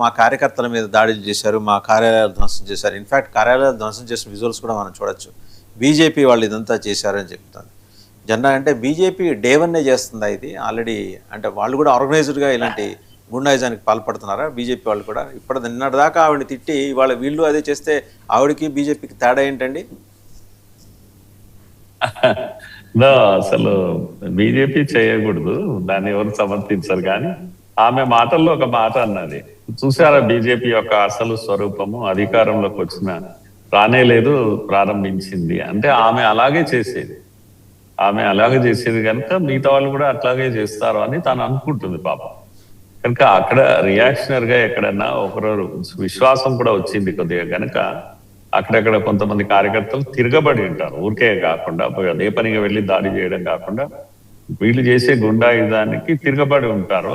మా కార్యకర్తల మీద దాడులు చేశారు, మా కార్యాలయాలు ధ్వంసం చేశారు. ఇన్ఫ్యాక్ట్ కార్యాలయాలు ధ్వంసం చేసిన విజువల్స్ కూడా మనం చూడొచ్చు. బీజేపీ వాళ్ళు ఇదంతా చేశారని చెప్తాను. జెండా అంటే బీజేపీ డే 1 చేస్తుందా ఇది ఆల్రెడీ? అంటే వాళ్ళు కూడా ఆర్గనైజ్డ్గా ఇలాంటి గుండాయిజానికి పాల్పడుతున్నారా బీజేపీ వాళ్ళు కూడా? ఇప్పుడు నిన్నటిదాకా ఆవిడని తిట్టి ఇవాళ వీళ్ళు అదే చేస్తే ఆవిడకి బీజేపీకి తేడా ఏంటండి? అసలు బీజేపీ చేయకూడదు, దాన్ని ఎవరు సమర్థించరు. కానీ ఆమె మాటల్లో ఒక మాట అన్నది చూసారా, బీజేపీ యొక్క అసలు స్వరూపము అధికారంలోకి వచ్చిన రానే లేదు, ప్రారంభించింది అంటే ఆమె అలాగే చేసేది. కనుక మిగతా వాళ్ళు కూడా అట్లాగే చేస్తారు అని తను అనుకుంటుంది పాపం. కనుక అక్కడ రియాక్షనర్ గా ఎక్కడన్నా ఒకరు విశ్వాసం కూడా వచ్చింది కొద్దిగా. కనుక అక్కడక్కడ కొంతమంది కార్యకర్తలు తిరగబడి ఉంటారు. ఊరికే కాకుండా అదే పనిగా వెళ్ళి దాడి చేయడం కాకుండా వీళ్ళు చేసే గుండాయుధానికి తిరగబడి ఉంటారు.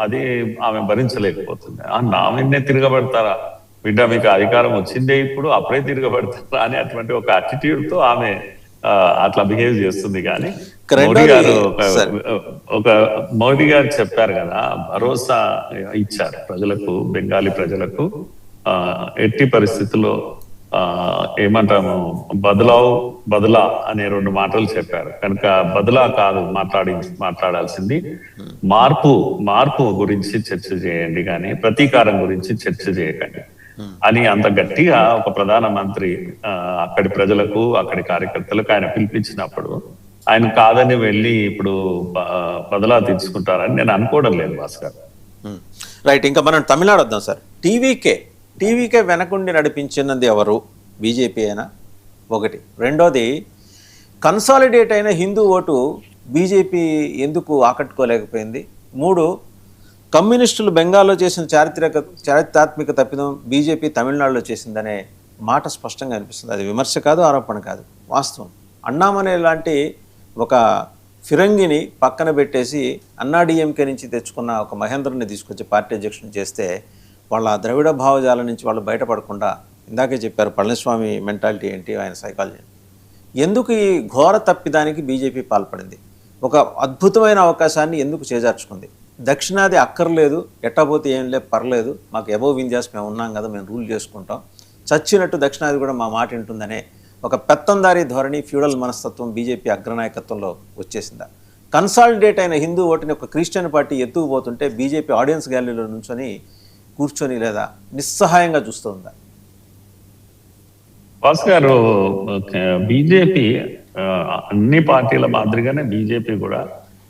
అదే ఆమె భరించలేకపోతుంది. ఆమెనే తిరగబడతారా బిడ్డ, మీకు అధికారం వచ్చిందే ఇప్పుడు అప్పుడే తిరగబడతారా అని అటువంటి ఒక అటిట్యూడ్ తో ఆమె అట్లా బిహేవ్ చేస్తుంది. కానీ మోడీ గారు చెప్పారు కదా, భరోసా ఇచ్చారు ప్రజలకు, బెంగాలీ ప్రజలకు. ఎట్టి పరిస్థితుల్లో ఏమంటాము, బదలా అనే 2 మాటలు చెప్పారు. కనుక బదలా కాదు మాట్లాడాల్సింది, మార్పు గురించి చర్చ చేయండి కానీ ప్రతీకారం గురించి చర్చ చేయకండి అని అంత గట్టిగా ఒక ప్రధానమంత్రి అక్కడి ప్రజలకు, అక్కడి కార్యకర్తలకు ఆయన పిలిపించినప్పుడు ఆయన కాదని వెళ్ళి ఇప్పుడు బదలా తీసుకుంటారని నేను అనుకోవడం లేదు భాస్కర్. రైట్. ఇంకా మనం తమిళనాడు వద్దాం సార్. టీవీకే వెనకుండి నడిపించినది ఎవరు? బీజేపీ అయినా ఒకటి. రెండోది, కన్సాలిడేట్ అయిన హిందూ ఓటు బీజేపీ ఎందుకు ఆకట్టుకోలేకపోయింది? 3, కమ్యూనిస్టులు బెంగాల్లో చేసిన చారిత్రాత్మక తప్పిదం బీజేపీ తమిళనాడులో చేసిందనే మాట స్పష్టంగా అనిపిస్తుంది. అది విమర్శ కాదు, ఆరోపణ కాదు, వాస్తవం. అన్నామనే లాంటి ఒక ఫిరంగిని పక్కన పెట్టేసి అన్నాడీఎంకే నుంచి తెచ్చుకున్న ఒక మహేంద్రని తీసుకొచ్చి పార్టీ అధ్యక్షుని చేస్తే వాళ్ళ ద్రవిడ భావజాలం నుంచి వాళ్ళు బయటపడకుండా, ఇందాకే చెప్పారు పళనిస్వామి మెంటాలిటీ ఏంటి, ఆయన సైకాలజీ, ఎందుకు ఈ ఘోర తప్పిదానికి బీజేపీ పాల్పడింది? ఒక అద్భుతమైన అవకాశాన్ని ఎందుకు చేజార్చుకుంది? దక్షిణాది అక్కర్లేదు, ఎట్టపోతే ఏం లేదు, పర్లేదు, మాకు అబోవ్ ఇండియాస్ మేము ఉన్నాం కదా, మేము రూల్ చేసుకుంటాం, చచ్చినట్టు దక్షిణాది కూడా మా మాట వింటుందనే ఒక పెత్తందారీ ధోరణి, ఫ్యూడల్ మనస్తత్వం బీజేపీ అగ్రనాయకత్వంలో వచ్చేసిందా? కన్సాలిడేట్ అయిన హిందూ ఓటుని ఒక క్రిస్టియన్ పార్టీ ఎత్తుకుపోతుంటే బీజేపీ ఆడియన్స్ గ్యాలరీలో కూర్చొని లేదా నిస్సహాయంగా చూస్తుందా? భాస్కర్, బీజేపీ అన్ని పార్టీల మాదిరిగానే బీజేపీ కూడా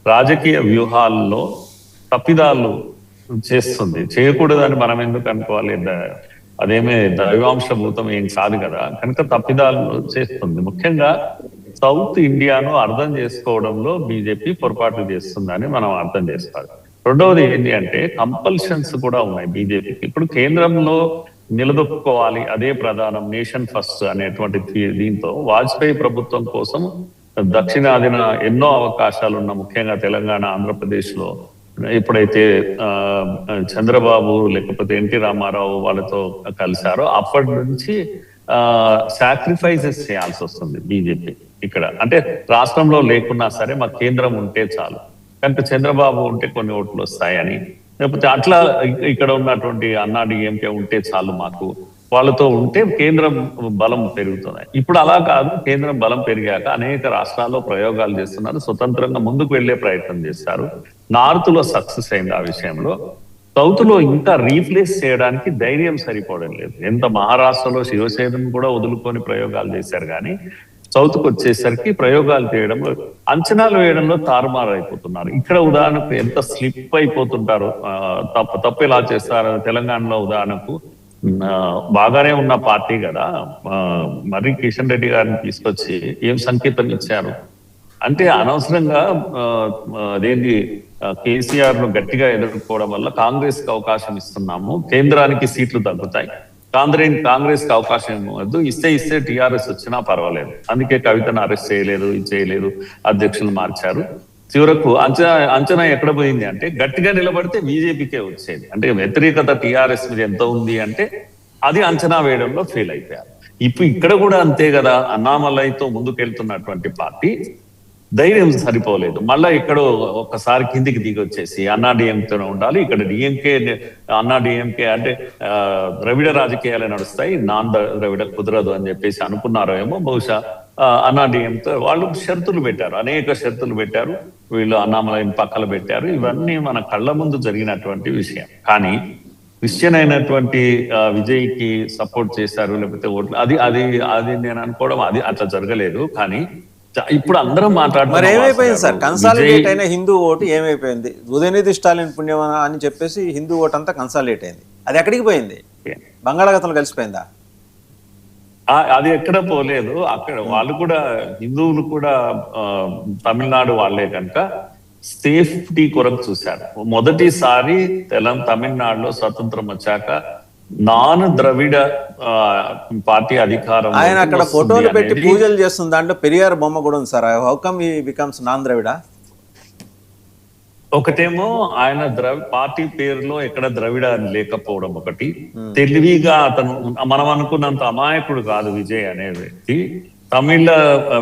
రాజకీయ వ్యూహాల్లో తప్పిదాలు చేస్తుంది. చేయకూడదని మనం ఎందుకు అనుకోవాలి? అదేమే దైవాంశభూతం ఏం కాదు కదా. కనుక తప్పిదాలు చేస్తుంది. ముఖ్యంగా సౌత్ ఇండియాను అర్థం చేసుకోవడంలో బీజేపీ పొరపాటు చేస్తుందని మనం అర్థం చేసుకోవాలి. రెండవది ఏంటి అంటే, కంపల్షన్స్ కూడా ఉన్నాయి బీజేపీకి. ఇప్పుడు కేంద్రంలో నిలదొక్కుకోవాలి, అదే ప్రధానం, నేషన్ ఫస్ట్ అనేటువంటి దీంతో వాజ్పేయి ప్రభుత్వం కోసం దక్షిణాదిన ఎన్నో అవకాశాలు ఉన్న, ముఖ్యంగా తెలంగాణ, ఆంధ్రప్రదేశ్ లో ఎప్పుడైతే చంద్రబాబు లేకపోతే ఎన్టీ రామారావు వాళ్ళతో కలిశారో అప్పటి నుంచి సాక్రిఫైసెస్ చేయాల్సి వస్తుంది బీజేపీ ఇక్కడ. అంటే రాష్ట్రంలో లేకున్నా సరే మాకు కేంద్రం ఉంటే చాలు, కనుక చంద్రబాబు ఉంటే కొన్ని ఓట్లు వస్తాయని, లేకపోతే అట్లా ఇక్కడ ఉన్నటువంటి అన్నాడీఎంకే ఉంటే చాలు మాకు, వాళ్ళతో ఉంటే కేంద్రం బలం పెరుగుతుంది. ఇప్పుడు అలా కాదు, కేంద్రం బలం పెరిగాక అనేక రాష్ట్రాల్లో ప్రయోగాలు చేస్తున్నారు, స్వతంత్రంగా ముందుకు వెళ్లే ప్రయత్నం చేస్తారు. నార్త్ లో సక్సెస్ అయింది ఆ విషయంలో. సౌత్ లో ఇంకా రీప్లేస్ చేయడానికి ధైర్యం సరిపోవడం లేదు. ఎంత మహారాష్ట్రలో శివసేనను కూడా వదులుకొని ప్రయోగాలు చేశారు, కానీ సౌత్ కు వచ్చేసరికి ప్రయోగాలు చేయడంలో, అంచనాలు వేయడంలో తారుమారు అయిపోతున్నారు. ఇక్కడ ఉదాహరణకు ఎంత స్లిప్ అయిపోతుంటారు, తప్పు ఎలా చేస్తారు. తెలంగాణలో ఉదాహరణకు బాగానే ఉన్న పార్టీ కదా, మరి కిషన్ రెడ్డి గారిని తీసుకొచ్చి ఏం సంకేతం ఇచ్చారు అంటే, అనవసరంగా అదేంటి కేసీఆర్ ను గట్టిగా ఎదుర్కోవడం వల్ల కాంగ్రెస్ కి అవకాశం ఇస్తున్నాము, కేంద్రానికి సీట్లు తగ్గుతాయి, కాంగ్రెస్ కి అవకాశం ఇవ్వద్దు, ఇస్తే టీఆర్ఎస్ వచ్చినా పర్వాలేదు, అందుకే కవితను అరెస్ట్ చేయలేదు, అధ్యక్షులు మార్చారు. చివరకు అంచనా ఎక్కడ పోయింది అంటే, గట్టిగా నిలబడితే బీజేపీకే వచ్చేది. అంటే వ్యతిరేకత టీఆర్ఎస్ మీద ఎంత ఉంది అంటే అది అంచనా వేయడంలో ఫెయిల్ అయిపోయారు. ఇప్పుడు ఇక్కడ కూడా అంతే కదా, అన్నామలైతో ముందుకెళ్తున్నటువంటి పార్టీ ధైర్యం సరిపోలేదు. మళ్ళా ఎక్కడో ఒకసారి కిందికి దిగి వచ్చేసి అన్నా డిఎంకేతో ఉండాలి, ఇక్కడ డిఎంకే అన్నా డిఎంకే అంటే ద్రవిడ రాజకీయాలే నడుస్తాయి, నాన్ ద్రవిడ కుదరదు అని చెప్పేసి అనుకున్నారో ఏమో బహుశా. అన్నా డిఎంతో వాళ్ళు షరతులు పెట్టారు, అనేక షరతులు పెట్టారు, వీళ్ళు అన్నామలైన పక్కన పెట్టారు. ఇవన్నీ మన కళ్ళ ముందు జరిగినటువంటి విషయం. కానీ క్రిస్టియన్ అయినటువంటి విజయ్కి సపోర్ట్ చేశారు లేకపోతే ఓట్లు, అది అది అది నేను అనుకోవడం అది అట్లా జరగలేదు. కానీ ఇప్పుడు అందరం మరి ఏమైపోయింది సార్ కన్సాలిడేట్ అయిన హిందూ ఓటు ఏమైపోయింది? ఉదయనిధి స్టాలిన్ పుణ్యం అని చెప్పేసి హిందూ ఓటు అంతా కన్సాలిడేట్ అయింది. అది ఎక్కడికి పోయింది? బంగాళాఖాతంలో కలిసిపోయిందా? అది ఎక్కడ పోలేదు. అక్కడ వాళ్ళు కూడా హిందువులు కూడా తమిళనాడు వాళ్ళే కనుక సేఫ్టీ కొరకు చూశారు. మొదటిసారి తమిళనాడులో స్వతంత్రం వచ్చాక నాన్ ద్రవిడ పార్టీ అధికారం ఆయన అక్కడ ఫోటోలు పెట్టి పూజలు చేస్తుంది, దాంట్లో పెరియార్ బొమ్మ కూడా ఉంది sir. How come he becomes non Dravida? ఒకటేమో ఆయన పార్టీ పేరులో ఎక్కడ ద్రవిడ లేకపోవడం ఒకటి. తెలివిగా అతను మనం అనుకున్నంత అమాయకుడు కాదు విజయ్ అనే వ్యక్తి. తమిళ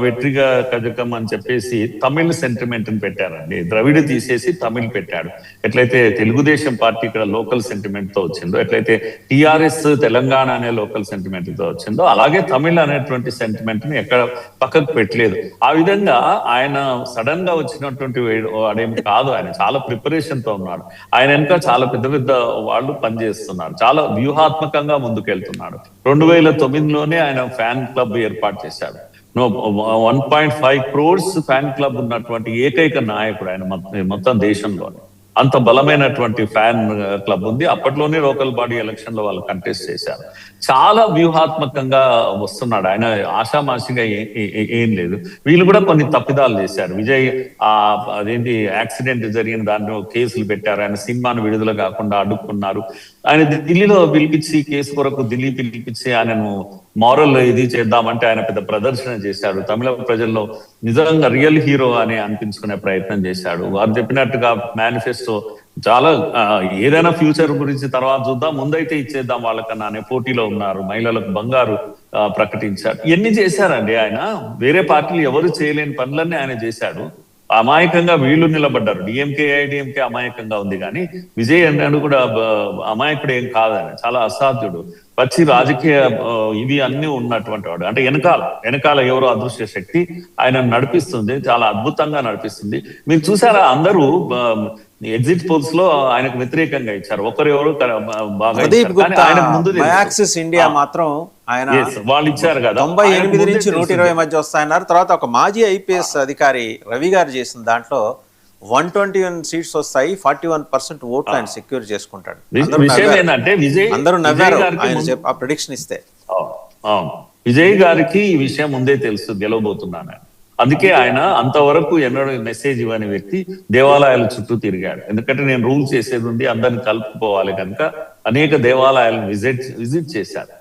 వెట్రిగా కజకం అని చెప్పేసి తమిళ సెంటిమెంట్ ని పెట్టారండి. ద్రవిడ తీసేసి తమిళ్ పెట్టాడు. ఎట్లయితే తెలుగుదేశం పార్టీ ఇక్కడ లోకల్ సెంటిమెంట్ తో వచ్చిందో, ఎట్లయితే టిఆర్ఎస్ తెలంగాణ అనే లోకల్ సెంటిమెంట్ తో వచ్చిందో, అలాగే తమిళ్ అనేటువంటి సెంటిమెంట్ ని ఎక్కడ పక్కకు పెట్టలేదు. ఆ విధంగా ఆయన సడన్ గా వచ్చినటువంటి వాడేమి కాదు. ఆయన చాలా ప్రిపరేషన్ తో ఉన్నాడు. ఆయన వెనక చాలా పెద్ద పెద్ద వాళ్ళు పనిచేస్తున్నారు. చాలా వ్యూహాత్మకంగా ముందుకెళ్తున్నాడు. 2009లోనే ఆయన ఫ్యాన్ క్లబ్ ఏర్పాటు చేశాడు. 1.5 crores ఫ్యాన్ క్లబ్ ఉన్నటువంటి ఏకైక నాయకుడు ఆయన మొత్తం దేశంలోనే. అంత బలమైనటువంటి ఫ్యాన్ క్లబ్ ఉంది. అప్పట్లోనే లోకల్ బాడీ ఎలక్షన్ లో వాళ్ళు కంటెస్ట్ చేశారు. చాలా వ్యూహాత్మకంగా వస్తున్నాడు ఆయన. ఆషామాషిగా ఏం లేదు. వీళ్ళు కూడా కొన్ని తప్పిదాలు చేశారు. విజయ్ అదేంటి యాక్సిడెంట్ జరిగిన దాంట్లో కేసులు పెట్టారు. ఆయన సినిమాను విడుదల కాకుండా అడ్డుకున్నారు. ఆయన ఢిల్లీలో పిలిపించి కేసు కొరకు ఢిల్లీ పిలిపించి ఆయనను మారల్ ఇది చేద్దామంటే ఆయన పెద్ద ప్రదర్శన చేశాడు. తమిళ ప్రజల్లో నిజంగా రియల్ హీరో అని అనిపించుకునే ప్రయత్నం చేశాడు. వారు చెప్పినట్టుగా మేనిఫెస్టో చాలా ఏదైనా ఫ్యూచర్ గురించి తర్వాత చూద్దాం, ముందైతే ఇచ్చేద్దాం వాళ్ళకన్నా అనే పోటీలో ఉన్నారు. మహిళలకు బంగారు ప్రకటించారు. ఇవన్నీ చేశారండి ఆయన. వేరే పార్టీలు ఎవరు చేయలేని పనులన్నీ ఆయన చేశాడు. అమాయకంగా వీళ్ళు నిలబడ్డారు. ఏఐడిఎంకే అమాయకంగా ఉంది, కానీ విజయ్ అన్నాడు కూడా అమాయకుడు ఏం కాదని. చాలా అసాధ్యుడు, పచ్చి రాజకీయ ఇవి అన్ని ఉన్నటువంటి వాడు. అంటే వెనకాల ఎవరో అదృశ్య శక్తి ఆయన నడిపిస్తుంది, చాలా అద్భుతంగా నడిపిస్తుంది. మీరు చూసారా, అందరూ ఎగ్జిట్ పోల్స్ లో ఆయనకు వ్యతిరేకంగా ఇచ్చారు. ఒకరెవరు బాగా ఇండియా మాత్రం ఆయన వాళ్ళు ఇచ్చారు కదా. 98 నుంచి 120 మధ్య వస్తాయన్నారు. తర్వాత ఒక మాజీ ఐపీఎస్ అధికారి రవి గారు చేసిన దాంట్లో 121 సీట్స్ వస్తాయి, 41% ఓట్లు ఆయన సెక్యూర్ చేసుకుంటాడు. అందరూ నవ్వారు ఆయన ఆ ప్రిడిక్షన్ ఇస్తే. విజయ్ గారికి ఈ విషయం ముందే తెలుసు గెలవబోతున్నాను. అందుకే ఆయన అంతవరకు ఎన్నడూ మెసేజ్ ఇవ్వని వ్యక్తి దేవాలయాల చుట్టూ తిరిగాడు. ఎందుకంటే నేను రూల్ చేసేది ఉంది, అందరిని కలుపుకోవాలి కనుక అనేక దేవాలయాలను విజిట్ చేశారు.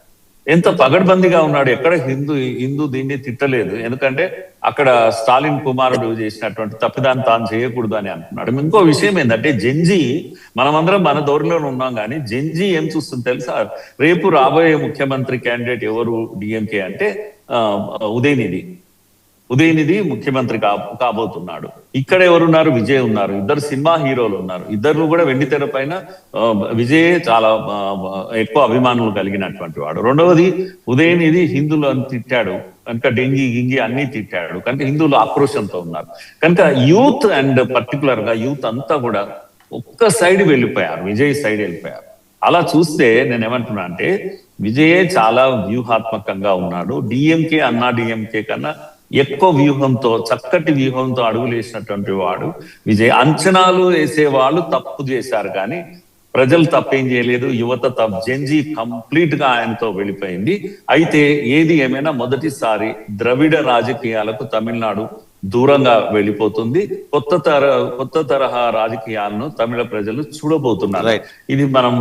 ఎంత పగడ్బందీగా ఉన్నాడు. ఎక్కడ హిందూ దీన్ని తిట్టలేదు. ఎందుకంటే అక్కడ స్టాలిన్ కుమారుడు చేసినటువంటి తప్పిదాన్ని తాను చేయకూడదు అని అంటున్నాడు. ఇంకో విషయం ఏంటంటే జెన్జీ, మనమందరం మన దౌర్లోనే ఉన్నాం, కానీ జెన్జీ ఏం చూస్తుంది తెలుసా? రేపు రాబోయే ముఖ్యమంత్రి క్యాండిడేట్ ఎవరు డిఎంకే అంటే ఉదయనిధి ముఖ్యమంత్రి కాబోతున్నాడు. ఇక్కడ ఎవరున్నారు? విజయ్ ఉన్నారు. ఇద్దరు సినిమా హీరోలు ఉన్నారు. ఇద్దరు కూడా వెండితెర పైన విజయ్ చాలా ఎక్కువ అభిమానులు కలిగినటువంటి వాడు. రెండవది ఉదయనిధి హిందువులను తిట్టాడు కనుక గింగి అన్ని తిట్టాడు కనుక హిందువులు ఆక్రోశంతో ఉన్నారు. కనుక యూత్ అండ్ పర్టికులర్ గా యూత్ అంతా కూడా ఒక్క సైడ్ వెళ్ళిపోయారు, విజయ్ సైడ్ వెళ్ళిపోయారు. అలా చూస్తే నేను ఏమంటున్నా అంటే విజయే చాలా వ్యూహాత్మకంగా ఉన్నాడు. డిఎంకే అన్నా డిఎంకే కన్నా ఎక్కువ వ్యూహంతో, చక్కటి వ్యూహంతో అడుగులు వేసినటువంటి వాడు విజయ్. అంచనాలు వేసేవాళ్ళు తప్పు చేశారు, కానీ ప్రజలు తప్పేం చేయలేదు. యువత జెన్జీ కంప్లీట్ గా ఆయనతో వెళ్ళిపోయింది. అయితే ఏది ఏమైనా మొదటిసారి ద్రవిడ రాజకీయాలకు తమిళనాడు దూరంగా వెళ్ళిపోతుంది. కొత్త తరహా రాజకీయాలను తమిళ ప్రజలు చూడబోతున్నారు. ఇది మనం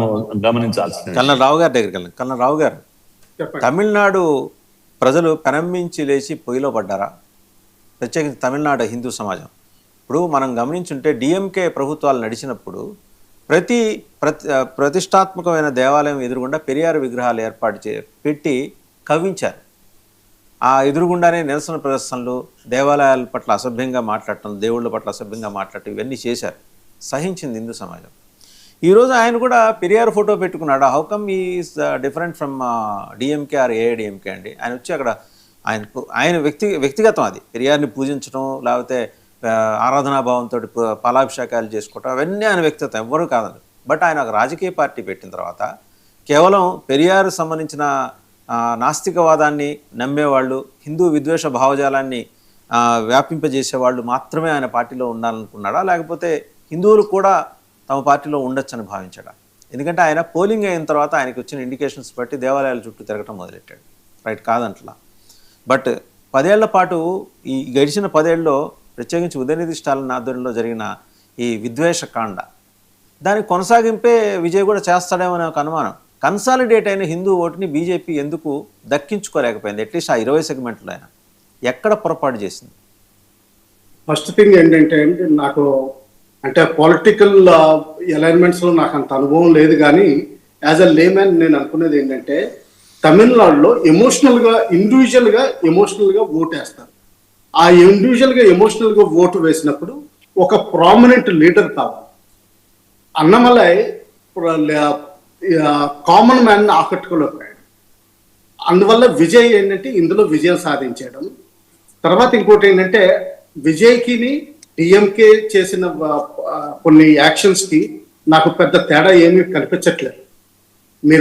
గమనించాల్సింది. కల్నరావు గారి దగ్గరికి కల్నరావు గారు, తమిళనాడు ప్రజలు పెనంబించి లేచి పొయ్యిలో పడ్డారా? ప్రత్యేకించి తమిళనాడు హిందూ సమాజం. ఇప్పుడు మనం గమనించుంటే డిఎంకే ప్రభుత్వాలు నడిచినప్పుడు ప్రతిష్టాత్మకమైన దేవాలయం ఎదురుగుండా పెరియార్ విగ్రహాలు పెట్టి కవ్వించారు. ఆ ఎదురుగుండానే నిరసన ప్రదర్శనలు, దేవాలయాల పట్ల అసభ్యంగా మాట్లాడటం, దేవుళ్ళ పట్ల అసభ్యంగా మాట్లాడటం ఇవన్నీ చేశారు. సహించింది హిందూ సమాజం. ఈరోజు ఆయన కూడా పెరియార్ ఫోటో పెట్టుకున్నాడు. How come is different from DMK or AIADMK అండి. ఆయన వచ్చి అక్కడ ఆయన వ్యక్తిగతం అది. పెరియార్ని పూజించడం, లేకపోతే ఆరాధనాభావంతో పాలాభిషేకాలు చేసుకోవటం, అవన్నీ ఆయన వ్యక్తిగతం, ఎవ్వరూ కాదండి. బట్ ఆయన ఒక రాజకీయ పార్టీ పెట్టిన తర్వాత కేవలం పెరియార్ సంబంధించిన నాస్తికవాదాన్ని నమ్మేవాళ్ళు, హిందూ విద్వేష భావజాలాన్ని వ్యాపింపజేసేవాళ్ళు మాత్రమే ఆయన పార్టీలో ఉండాలనుకున్నాడా, లేకపోతే హిందువులు కూడా తమ పార్టీలో ఉండొచ్చని భావించాడా? ఎందుకంటే ఆయన పోలింగ్ అయిన తర్వాత ఆయనకు వచ్చిన ఇండికేషన్స్ బట్టి దేవాలయాల చుట్టూ తిరగటం మొదలెట్టాడు. రైట్ కాదంటలా. బట్ 10 ఏళ్ల పాటు ఈ గడిచిన 10 ఏళ్ళలో ప్రత్యేకించి ఉదయనిధి స్టాలిన్ ఆధ్వర్యంలో జరిగిన ఈ విద్వేష కాండ, దానికి కొనసాగింపే విజయ్ కూడా చేస్తాడేమో అనే ఒక అనుమానం. కన్సాలిడేట్ అయిన హిందూ ఓటుని బీజేపీ ఎందుకు దక్కించుకోలేకపోయింది? అట్లీస్ట్ ఆ 20 సెగ్మెంట్లో అయినా ఎక్కడ పొరపాటు చేసింది? ఫస్ట్ థింగ్ ఏంటంటే నాకు అంటే పొలిటికల్ అలైన్మెంట్స్లో నాకు అంత అనుభవం లేదు, కానీ యాజ్ అ లేమ్యాన్ నేను అనుకునేది ఏంటంటే తమిళనాడులో ఇండివిజువల్గా ఎమోషనల్గా ఓటు వేస్తారు. ఆ ఇండివిజువల్గా ఎమోషనల్గా ఓటు వేసినప్పుడు ఒక ప్రామినెంట్ లీడర్ కావాలి. అన్నమలై కామన్ మ్యాన్ ఆకట్టుకోలేకపోయాడు. అందువల్ల విజయ్ ఏంటంటే ఇందులో విజయం సాధించడం. తర్వాత ఇంకోటి ఏంటంటే విజయ్కి డిఎంకే చేసిన కొన్ని యాక్షన్స్కి నాకు పెద్ద తేడా ఏమీ కనిపించట్లేదు. మీరు